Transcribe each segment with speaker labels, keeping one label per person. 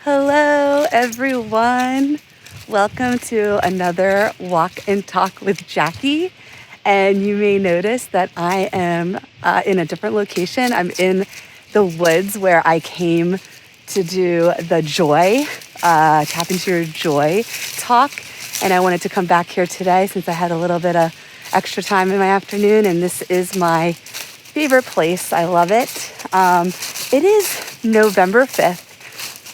Speaker 1: Hello, everyone. Welcome to another Walk and Talk with Jackie. And you may notice that I am in a different location. I'm in the woods where I came to do the joy, tap into your joy talk. And I wanted to come back here today since I had a little bit of extra time in my afternoon. And this is my favorite place. I love it. It is November 5th.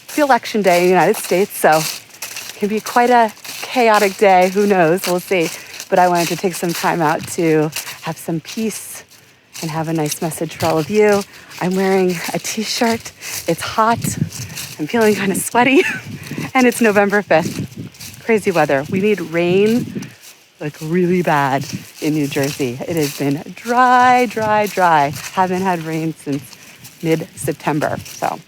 Speaker 1: It's the election day in the United States, so it can be quite a chaotic day. Who knows? We'll see. But I wanted to take some time out to have some peace and have a nice message for all of you. I'm wearing a t-shirt. It's hot. I'm feeling kind of sweaty. And it's November 5th. Crazy weather. We need rain, like really bad in New Jersey. It has been dry. Haven't had rain since mid-September. So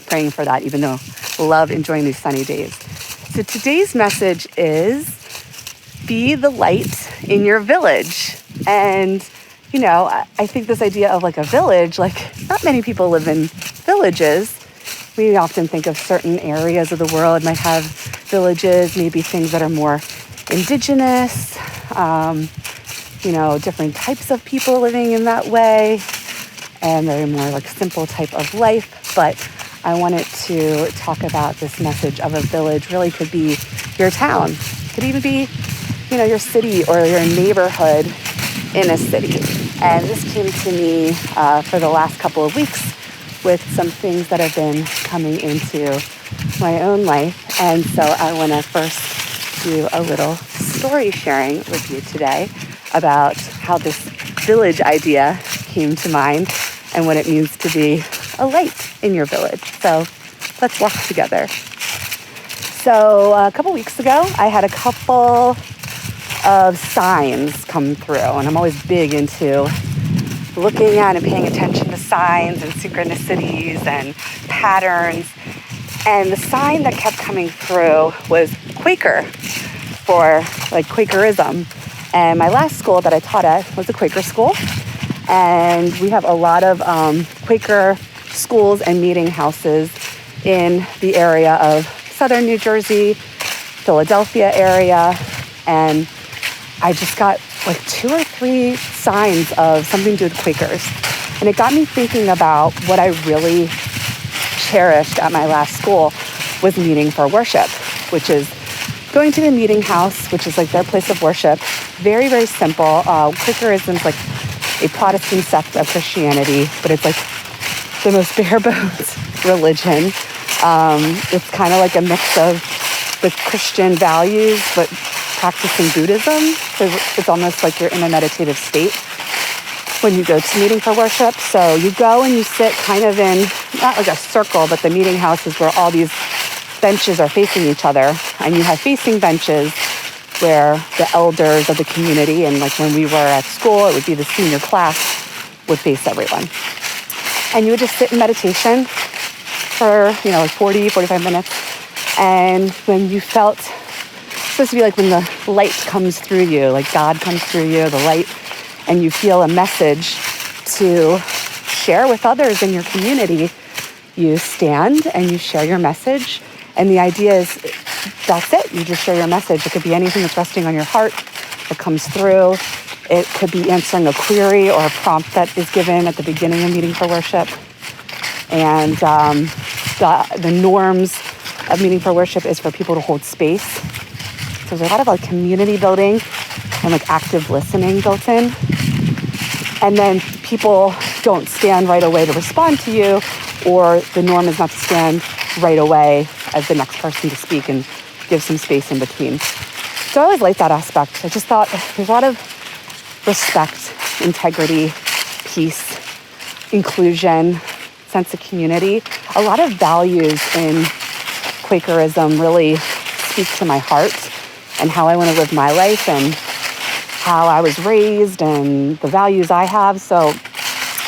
Speaker 1: praying for that, even though I love enjoying these sunny days. So today's message is be the light in your village. And, you know, I think this idea of like a village, like not many people live in villages. We often think of certain areas of the world might have villages, maybe things that are more indigenous, different types of people living in that way, and very more like simple type of life. But I wanted to talk about this message of a village. Really could be your town. Could even be, your city or your neighborhood in a city. And this came to me for the last couple of weeks with some things that have been coming into my own life. And so I want to first do a little story sharing with you today about how this village idea came to mind and what it means to be a light in your village. So let's walk together. So a couple weeks ago, I had a couple of signs come through, and I'm always big into looking at and paying attention to signs and synchronicities and patterns. And the sign that kept coming through was Quaker, for like Quakerism. And my last school that I taught at was a Quaker school. And we have a lot of Quaker schools and meeting houses in the area of southern New Jersey, Philadelphia area. And I just got like 2 or 3 signs of something to do with Quakers. And it got me thinking about what I really cherished at my last school was meeting for worship, which is going to the meeting house, which is like their place of worship. Very, very simple. Quakerism is like a Protestant sect of Christianity, but it's like the most bare bones religion. It's kind of like a mix of the Christian values, but practicing Buddhism. So it's almost like you're in a meditative state when you go to meeting for worship. So you go and you sit kind of in, not like a circle, but the meeting house is where all these benches are facing each other. And you have facing benches where the elders of the community, and like when we were at school, it would be the senior class, would face everyone. And you would just sit in meditation for, like 40, 45 minutes. And when you felt, it's supposed to be like when the light comes through you, like God comes through you, the light, and you feel a message to share with others in your community, you stand and you share your message. And the idea is, that's it. You just share your message. It could be anything that's resting on your heart that comes through. It could be answering a query or a prompt that is given at the beginning of meeting for worship. And the norms of meeting for worship is for people to hold space. So there's a lot of like community building and like active listening built in. And then people don't stand right away to respond to you, or the norm is not to stand right away as the next person to speak and give some space in between. So I always like that aspect. I just thought there's a lot of respect, integrity, peace, inclusion, sense of community. A lot of values in Quakerism really speak to my heart and how I want to live my life and how I was raised and the values I have. So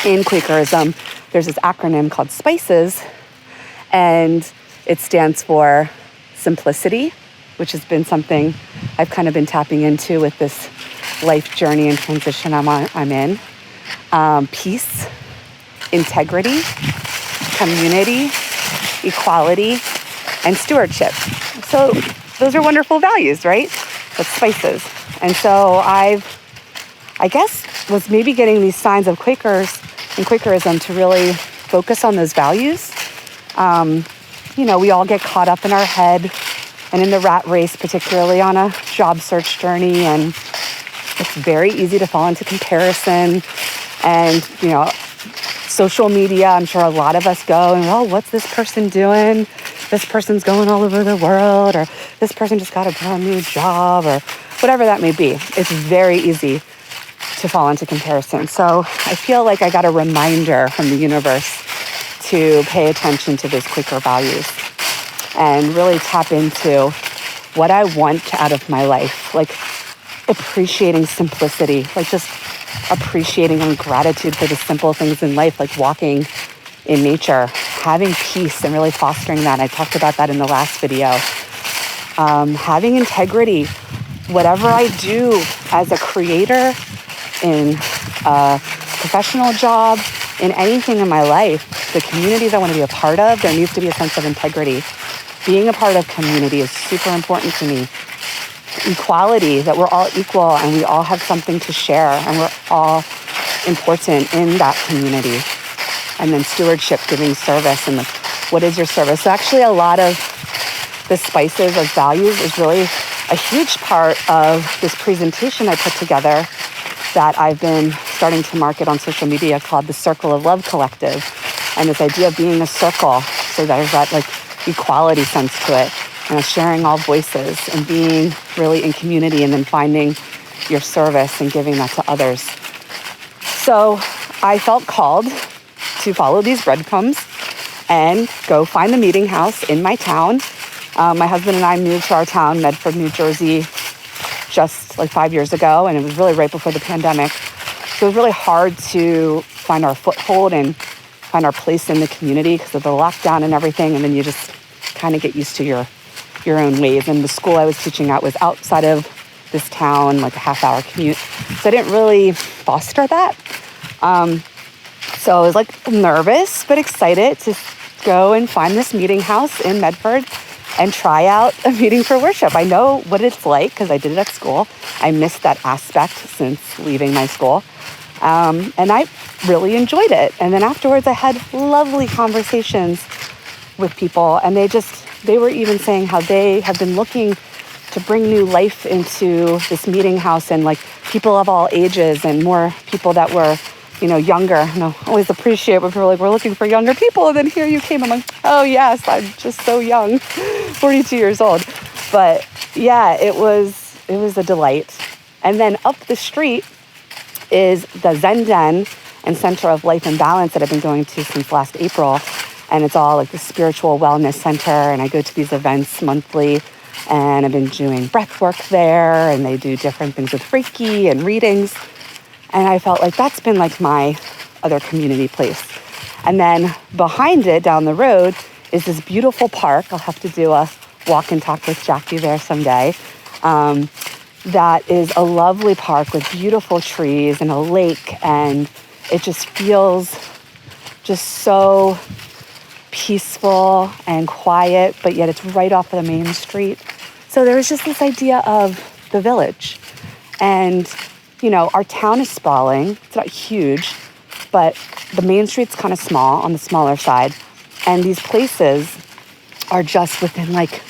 Speaker 1: in Quakerism, there's this acronym called SPICES, and it stands for simplicity, which has been something I've kind of been tapping into with this life journey and transition I'm in. Peace, integrity, community, equality, and stewardship. So those are wonderful values, right? That's spices. And so I guess, was maybe getting these signs of Quakers and Quakerism to really focus on those values. We all get caught up in our head and in the rat race, particularly on a job search journey. And it's very easy to fall into comparison. And, social media, I'm sure a lot of us go and, well, what's this person doing? This person's going all over the world, or this person just got a brand new job, or whatever that may be. It's very easy to fall into comparison. So I feel like I got a reminder from the universe to pay attention to those Quaker values and really tap into what I want out of my life, like appreciating simplicity, like just appreciating and gratitude for the simple things in life, like walking in nature, having peace and really fostering that. I talked about that in the last video. Having integrity, whatever I do as a creator, in a professional job, in anything in my life, the communities I want to be a part of, there needs to be a sense of integrity. Being a part of community is super important to me. Equality, that we're all equal and we all have something to share and we're all important in that community. And then stewardship, giving service, and what is your service? So actually a lot of the spices of values is really a huge part of this presentation I put together that I've been starting to market on social media called the Circle of Love Collective. And this idea of being a circle, so there's that like equality sense to it, sharing all voices and being really in community and then finding your service and giving that to others. So I felt called to follow these breadcrumbs and go find the meeting house in my town. My husband and I moved to our town, Medford, New Jersey, just like 5 years ago, and it was really right before the pandemic. So it was really hard to find our foothold and find our place in the community because of the lockdown and everything, and then you just kind of get used to your own ways. And the school I was teaching at was outside of this town, like a half-hour commute. So I didn't really foster that. So I was like nervous, but excited to go and find this meeting house in Medford and try out a meeting for worship. I know what it's like because I did it at school. I missed that aspect since leaving my school. And I really enjoyed it. And then afterwards, I had lovely conversations with people. And they were even saying how they have been looking to bring new life into this meeting house, and like people of all ages and more people that were, younger. And I always appreciate when people are like, we're looking for younger people. And then here you came. I'm like, oh yes, I'm just so young, 42 years old. But yeah, it was a delight. And then up the street is the Zen Den and Center of Life and Balance that I've been going to since last April. And it's all like the spiritual wellness center. And I go to these events monthly. And I've been doing breath work there. And they do different things with Reiki and readings. And I felt like that's been like my other community place. And then behind it, down the road, is this beautiful park. I'll have to do a walk and talk with Jackie there someday. That is a lovely park with beautiful trees and a lake. And it just feels just so peaceful and quiet, but yet it's right off of the main street. So there was just this idea of the village. And our town is sprawling. It's not huge, but the main street's kind of small, on the smaller side. And these places are just within like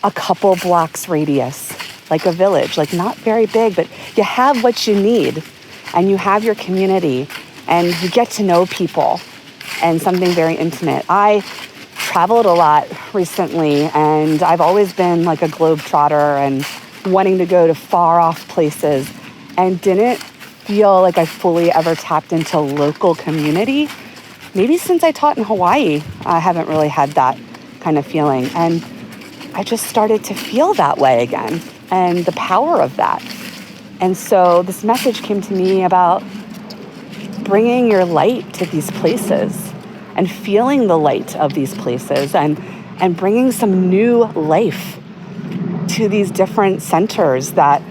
Speaker 1: a couple blocks radius, like a village, like not very big, but you have what you need and you have your community and you get to know people and something very intimate. I traveled a lot recently and I've always been like a globetrotter and wanting to go to far off places, and didn't feel like I fully ever tapped into local community. Maybe since I taught in Hawaii, I haven't really had that kind of feeling. And I just started to feel that way again, and the power of that. And so this message came to me about bringing your light to these places and feeling the light of these places and bringing some new life to these different centers that,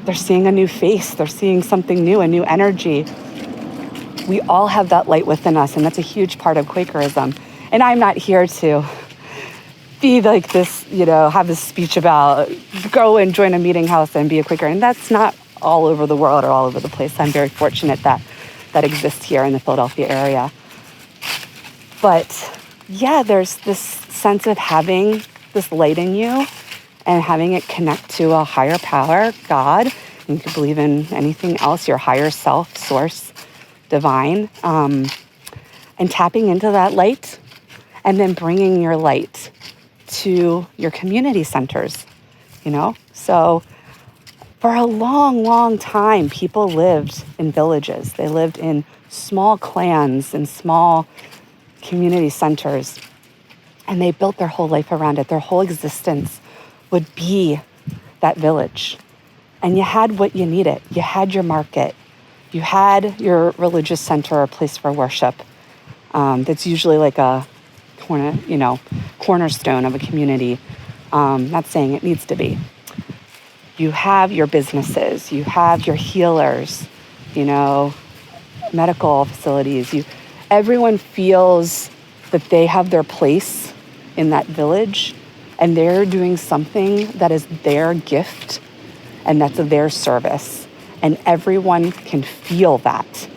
Speaker 1: they're seeing a new face, they're seeing something new, a new energy. We all have that light within us, and that's a huge part of Quakerism. And I'm not here to be like this, have this speech about go and join a meeting house and be a Quaker. And that's not all over the world or all over the place. I'm very fortunate that exists here in the Philadelphia area. But yeah, there's this sense of having this light in you and having it connect to a higher power, God. You could believe in anything else, your higher self, source, divine, and tapping into that light and then bringing your light to your community centers, So for a long, long time, people lived in villages. They lived in small clans and small community centers, and they built their whole life around it. Their whole existence would be that village. And you had what you needed. You had your market. You had your religious center or place for worship. That's usually like a cornerstone of a community. Not saying it needs to be. You have your businesses. You have your healers, medical facilities. Everyone feels that they have their place in that village and they're doing something that is their gift and that's their service. And everyone can feel that.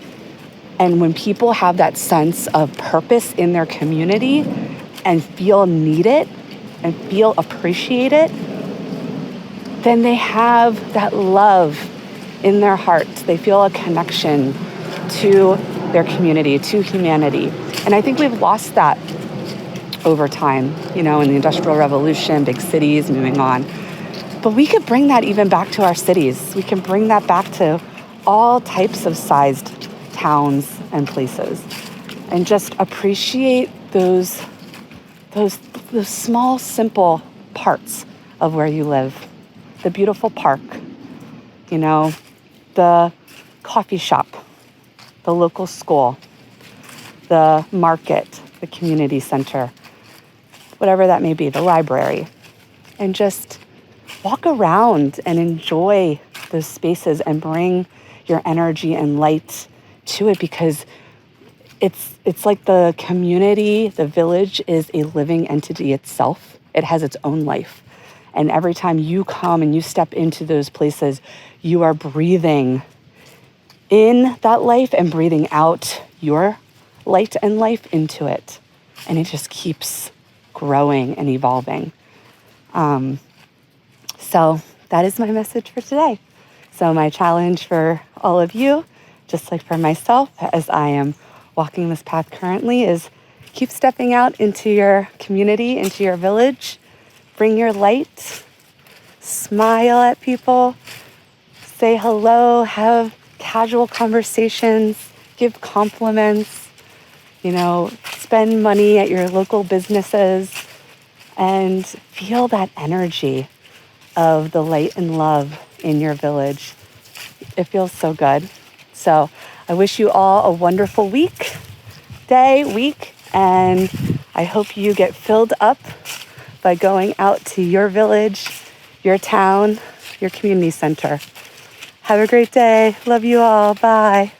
Speaker 1: And when people have that sense of purpose in their community and feel needed and feel appreciated, then they have that love in their hearts. They feel a connection to their community, to humanity. And I think we've lost that over time, in the Industrial Revolution, big cities, moving on. But we could bring that even back to our cities. We can bring that back to all types of sized towns and places and just appreciate those small, simple parts of where you live. The beautiful park, the coffee shop, the local school, the market, the community center, whatever that may be, the library, and just walk around and enjoy those spaces and bring your energy and light to it, because it's like the community, the village is a living entity itself. It has its own life. And every time you come and you step into those places, you are breathing in that life and breathing out your light and life into it. And it just keeps growing and evolving. So that is my message for today. So my challenge for all of you, just like for myself, as I am walking this path currently, is keep stepping out into your community, into your village. Bring your light, smile at people, say hello, have casual conversations, give compliments, spend money at your local businesses, and feel that energy of the light and love in your village. It feels so good. So I wish you all a wonderful week, and I hope you get filled up by going out to your village, your town, your community center. Have a great day. Love you all. Bye.